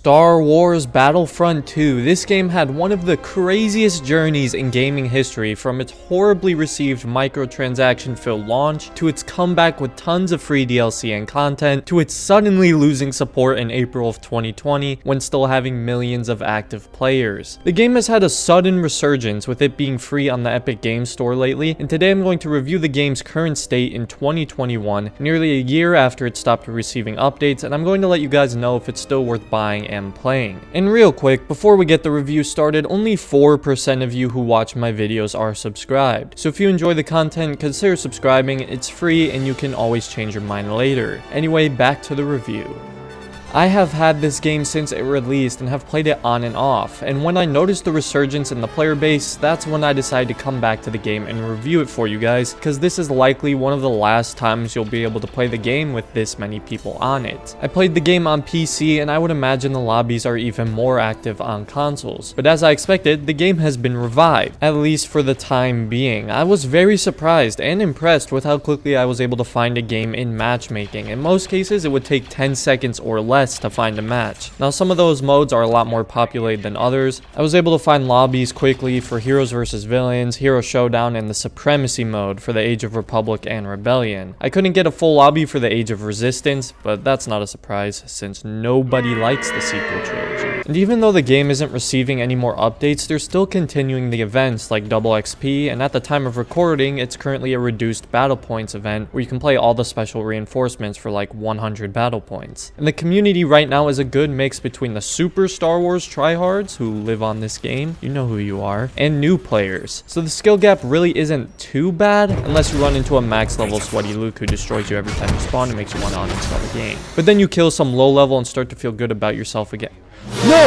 Star Wars Battlefront 2. This game had one of the craziest journeys in gaming history, from its horribly received microtransaction-filled launch, to its comeback with tons of free DLC and content, to its suddenly losing support in April of 2020 when still having millions of active players. The game has had a sudden resurgence with it being free on the Epic Games Store lately, and today I'm going to review the game's current state in 2021, nearly a year after it stopped receiving updates, and I'm going to let you guys know if it's still worth buying and playing. And real quick, before we get the review started, only 4% of you who watch my videos are subscribed. So if you enjoy the content, consider subscribing. It's free and you can always change your mind later. Anyway, back to the review. I have had this game since it released and have played it on and off, and when I noticed the resurgence in the player base, that's when I decided to come back to the game and review it for you guys, because this is likely one of the last times you'll be able to play the game with this many people on it. I played the game on PC, and I would imagine the lobbies are even more active on consoles, but as I expected, the game has been revived, at least for the time being. I was very surprised and impressed with how quickly I was able to find a game in matchmaking. In most cases, it would take 10 seconds or less to find a match. Now, some of those modes are a lot more populated than others. I was able to find lobbies quickly for Heroes vs Villains, Hero Showdown, and the Supremacy mode for the Age of Republic and Rebellion. I couldn't get a full lobby for the Age of Resistance, but that's not a surprise since nobody likes the sequel trilogy. And even though the game isn't receiving any more updates, they're still continuing the events like double XP, and at the time of recording, it's currently a reduced battle points event where you can play all the special reinforcements for like 100 battle points. And the community right now is a good mix between the super Star Wars tryhards who live on this game, you know who you are, and new players. So the skill gap really isn't too bad unless you run into a max level sweaty Luke who destroys you every time you spawn and makes you want to uninstall the game. But then you kill some low level and start to feel good about yourself again. No!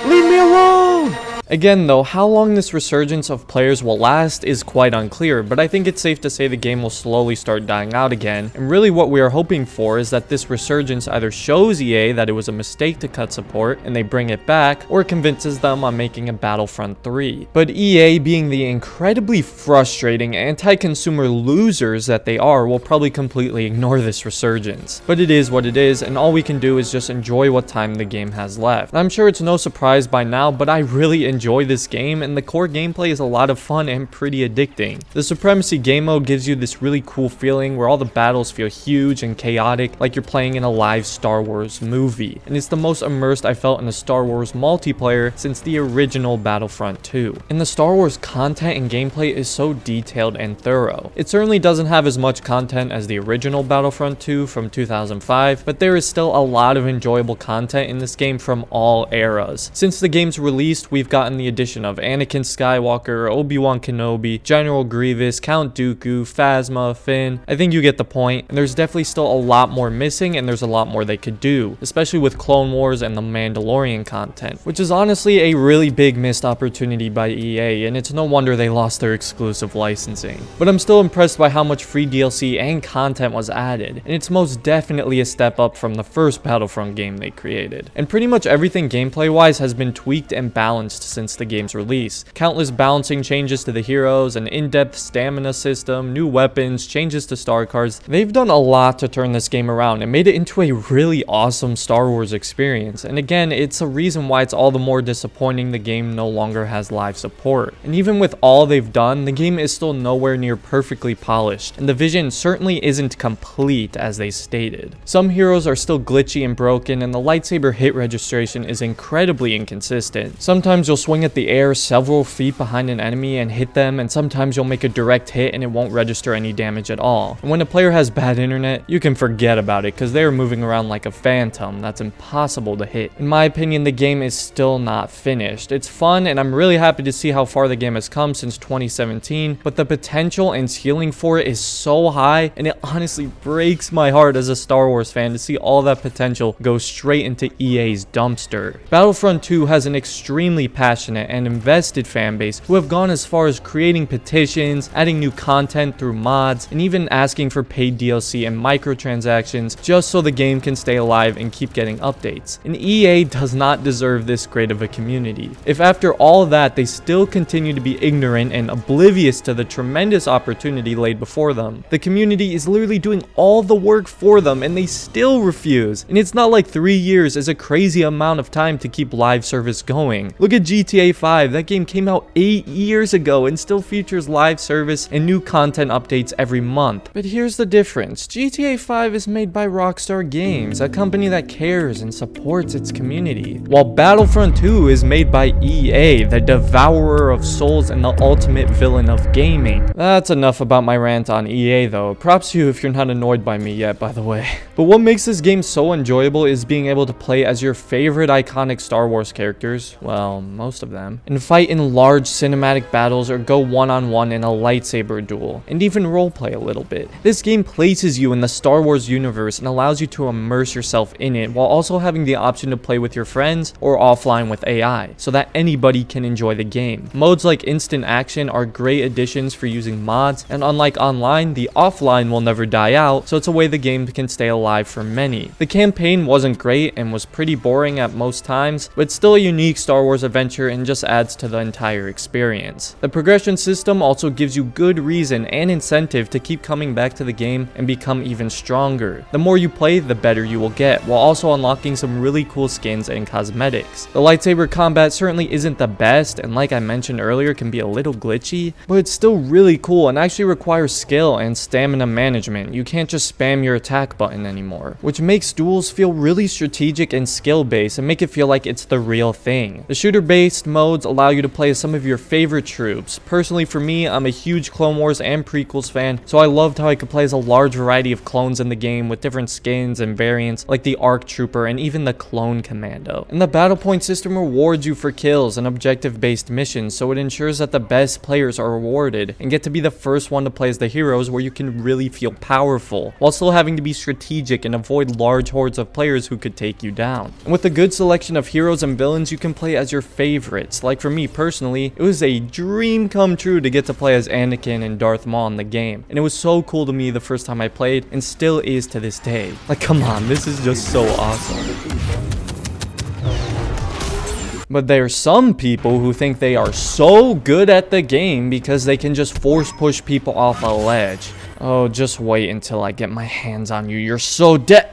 Leave me alone! Again though, how long this resurgence of players will last is quite unclear, but I think it's safe to say the game will slowly start dying out again, and really what we are hoping for is that this resurgence either shows EA that it was a mistake to cut support and they bring it back, or convinces them on making a Battlefront 3. But EA, being the incredibly frustrating anti-consumer losers that they are, will probably completely ignore this resurgence. But it is what it is, and all we can do is just enjoy what time the game has left. And I'm sure it's no surprise by now, but I really enjoy this game, and the core gameplay is a lot of fun and pretty addicting. The Supremacy game mode gives you this really cool feeling where all the battles feel huge and chaotic, like you're playing in a live Star Wars movie, and it's the most immersed I felt in a Star Wars multiplayer since the original Battlefront 2. And the Star Wars content and gameplay is so detailed and thorough. It certainly doesn't have as much content as the original Battlefront 2 from 2005, but there is still a lot of enjoyable content in this game from all eras. Since the game's released, we've gotten the addition of Anakin Skywalker, Obi-Wan Kenobi, General Grievous, Count Dooku, Phasma, Finn. I think you get the point, and there's definitely still a lot more missing, and there's a lot more they could do, especially with Clone Wars and the Mandalorian content, which is honestly a really big missed opportunity by EA, and it's no wonder they lost their exclusive licensing. But I'm still impressed by how much free DLC and content was added, and it's most definitely a step up from the first Battlefront game they created. And pretty much everything gameplay-wise has been tweaked and balanced since the game's release. Countless balancing changes to the heroes, an in-depth stamina system, new weapons, changes to star cards. They've done a lot to turn this game around and made it into a really awesome Star Wars experience. And again, it's a reason why it's all the more disappointing the game no longer has live support. And even with all they've done, the game is still nowhere near perfectly polished, and the vision certainly isn't complete as they stated. Some heroes are still glitchy and broken, and the lightsaber hit registration is incredibly inconsistent. Sometimes you'll swing at the air several feet behind an enemy and hit them, and sometimes you'll make a direct hit and it won't register any damage at all. And when a player has bad internet, you can forget about it because they are moving around like a phantom that's impossible to hit. In my opinion, the game is still not finished. It's fun, and I'm really happy to see how far the game has come since 2017, but the potential and ceiling for it is so high, and it honestly breaks my heart as a Star Wars fan to see all that potential go straight into EA's dumpster. Battlefront 2 has an extremely passionate passionate and invested fanbase who have gone as far as creating petitions, adding new content through mods, and even asking for paid DLC and microtransactions just so the game can stay alive and keep getting updates. And EA does not deserve this great of a community. If after all that they still continue to be ignorant and oblivious to the tremendous opportunity laid before them, the community is literally doing all the work for them and they still refuse. And it's not like 3 years is a crazy amount of time to keep live service going. Look at GTA 5, that game came out 8 years ago and still features live service and new content updates every month. But here's the difference. GTA 5 is made by Rockstar Games, a company that cares and supports its community, while Battlefront 2 is made by EA, the devourer of souls and the ultimate villain of gaming. That's enough about my rant on EA though. Props to you if you're not annoyed by me yet, by the way. But what makes this game so enjoyable is being able to play as your favorite iconic Star Wars characters, well, most of them, and fight in large cinematic battles or go one-on-one in a lightsaber duel, and even roleplay a little bit. This game places you in the Star Wars universe and allows you to immerse yourself in it while also having the option to play with your friends or offline with AI, so that anybody can enjoy the game. Modes like instant action are great additions for using mods, and unlike online, the offline will never die out, so it's a way the game can stay alive for many. The campaign wasn't great and was pretty boring at most times, but it's still a unique Star Wars adventure and just adds to the entire experience. The progression system also gives you good reason and incentive to keep coming back to the game and become even stronger. The more you play, the better you will get, while also unlocking some really cool skins and cosmetics. The lightsaber combat certainly isn't the best, and like I mentioned earlier, can be a little glitchy, but it's still really cool and actually requires skill and stamina management. You can't just spam your attack button anymore, which makes duels feel really strategic and skill-based and make it feel like it's the real thing. The shooter-based modes allow you to play as some of your favorite troops. Personally, for me, I'm a huge Clone Wars and prequels fan, so I loved how I could play as a large variety of clones in the game with different skins and variants like the ARC Trooper and even the Clone Commando. And the battle point system rewards you for kills and objective-based missions, so it ensures that the best players are rewarded and get to be the first one to play as the heroes, where you can really feel powerful while still having to be strategic and avoid large hordes of players who could take you down. And with a good selection of heroes and villains, you can play as your favorites. Like for me personally, it was a dream come true to get to play as Anakin and Darth Maul in the game, and it was so cool to me the first time I played, and still is to this day. Like, come on, this is just so awesome. But there are some people who think they are so good at the game because they can just force push people off a ledge. Oh, just wait until I get my hands on you. You're so dead.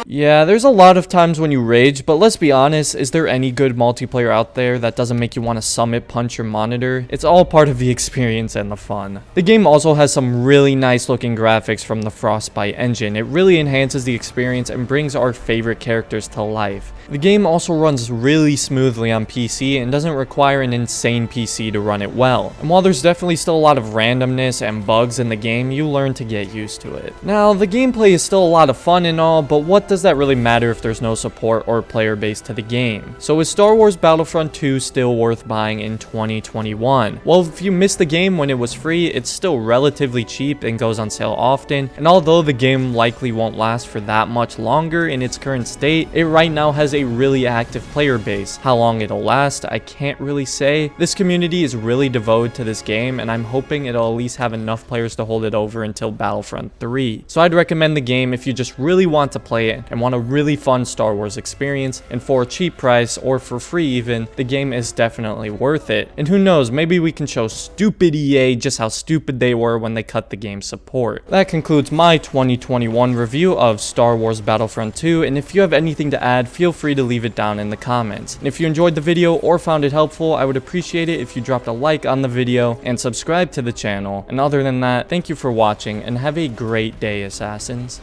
Yeah, there's a lot of times when you rage, but let's be honest, is there any good multiplayer out there that doesn't make you want to summit punch your monitor? It's all part of the experience and the fun. The game also has some really nice looking graphics from the Frostbite engine. It really enhances the experience and brings our favorite characters to life. The game also runs really smoothly on PC and doesn't require an insane PC to run it well. And while there's definitely still a lot of randomness and bugs in the game, you learn to get used to it. Now, the gameplay is still a lot of fun and all, but what does that really matter if there's no support or player base to the game? So is Star Wars Battlefront 2 still worth buying in 2021? Well, if you missed the game when it was free, it's still relatively cheap and goes on sale often, and although the game likely won't last for that much longer in its current state, it right now has a really active player base. How long it'll last, I can't really say. This community is really devoted to this game, and I'm hoping it'll at least have enough players to hold it over until Battlefront 3. So I'd recommend the game if you just really want to play it and want a really fun Star Wars experience, and for a cheap price or for free even, the game is definitely worth it. And who knows, maybe we can show stupid EA just how stupid they were when they cut the game's support. That concludes my 2021 review of Star Wars Battlefront 2, and if you have anything to add, feel free to leave it down in the comments. And if you enjoyed the video or found it helpful, I would appreciate it if you dropped a like on the video and subscribe to the channel. And other than that, thank you for watching and have a great day, Assassins.